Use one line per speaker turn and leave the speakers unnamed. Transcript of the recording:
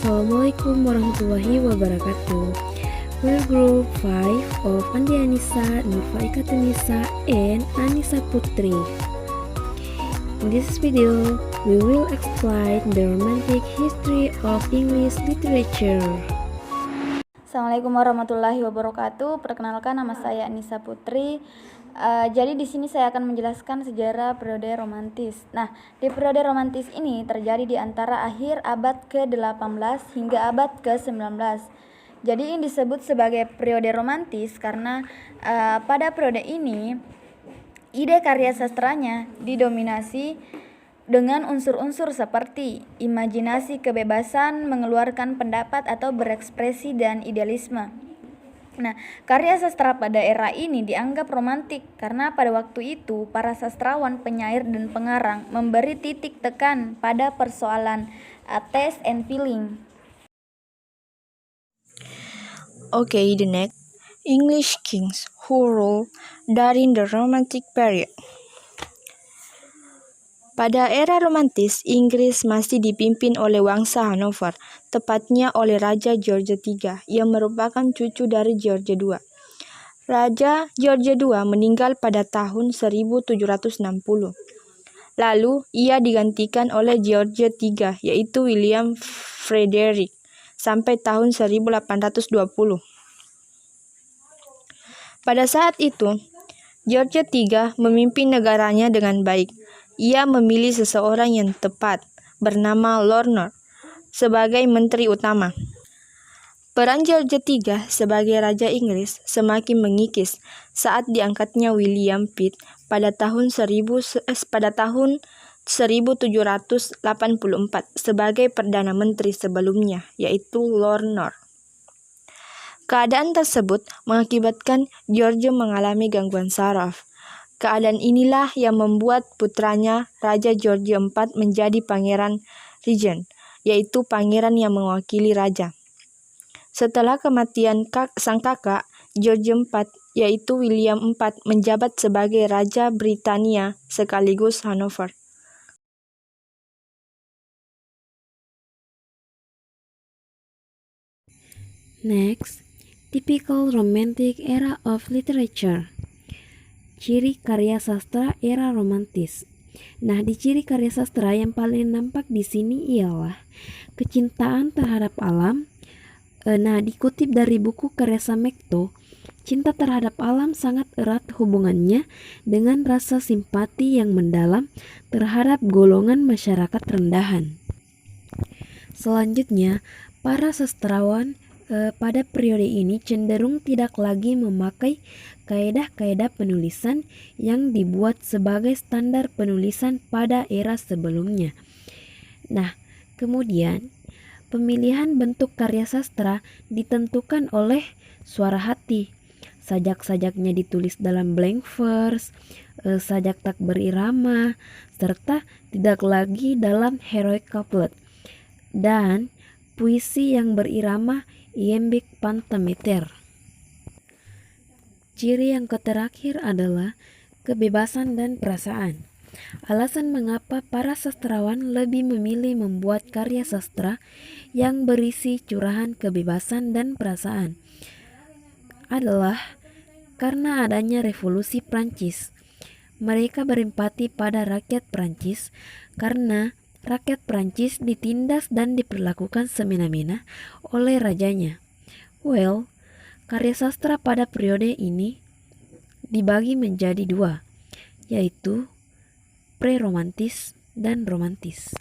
Assalamualaikum warahmatullahi wabarakatuh. We're group 5 of Andi Anissa, Nurfa Ikatunisa, and Anissa Putri. In this video, we will explain the romantic history of English literature.
Assalamualaikum warahmatullahi wabarakatuh. Perkenalkan, nama saya Anissa Putri. Jadi di sini saya akan menjelaskan sejarah periode romantis. Nah, di periode romantis ini terjadi di antara akhir abad ke-18 hingga abad ke-19. Jadi ini disebut sebagai periode romantis karena pada periode ini ide karya sastranya didominasi dengan unsur-unsur seperti imajinasi, kebebasan mengeluarkan pendapat atau berekspresi, dan idealisme. Nah, karya sastra pada era ini dianggap romantik karena pada waktu itu para sastrawan, penyair, dan pengarang memberi titik tekan pada persoalan taste and feeling.
Okay, the next, English kings who ruled during the Romantic period. Pada era romantis, Inggris masih dipimpin oleh Wangsa Hanover, tepatnya oleh Raja George III, yang merupakan cucu dari George II. Raja George II meninggal pada tahun 1760. Lalu, ia digantikan oleh George III, yaitu William Frederick, sampai tahun 1820. Pada saat itu, George III memimpin negaranya dengan baik. Ia memilih seseorang yang tepat, bernama Lorna, sebagai menteri utama. Peran George III sebagai Raja Inggris semakin mengikis saat diangkatnya William Pitt pada tahun 1784 sebagai Perdana Menteri sebelumnya, yaitu Lorna. Keadaan tersebut mengakibatkan George mengalami gangguan saraf. Keadaan inilah yang membuat putranya, Raja George IV, menjadi Pangeran Regent, yaitu pangeran yang mewakili raja. Setelah kematian sang kakak, George IV, yaitu William IV, menjabat sebagai Raja Britania sekaligus Hanover.
Next, typical romantic era of literature. Ciri karya sastra era romantis. Nah, di ciri karya sastra yang paling nampak di sini ialah kecintaan terhadap alam. Dikutip dari buku karya Samekto, cinta terhadap alam sangat erat hubungannya dengan rasa simpati yang mendalam terhadap golongan masyarakat rendahan. Selanjutnya, para sastrawan pada periode ini cenderung tidak lagi memakai kaedah-kaedah penulisan yang dibuat sebagai standar penulisan pada era sebelumnya. Nah, kemudian pemilihan bentuk karya sastra ditentukan oleh suara hati. Sajak-sajaknya ditulis dalam blank verse, sajak tak berirama, serta tidak lagi dalam heroic couplet, dan puisi yang berirama iambic pentameter. Ciri yang terakhir adalah kebebasan dan perasaan. Alasan mengapa para sastrawan lebih memilih membuat karya sastra yang berisi curahan kebebasan dan perasaan adalah karena adanya revolusi Prancis. Mereka berempati pada rakyat Prancis karena rakyat Prancis ditindas dan diperlakukan semena-mena oleh rajanya. Karya sastra pada periode ini dibagi menjadi dua, yaitu pre-romantis dan romantis.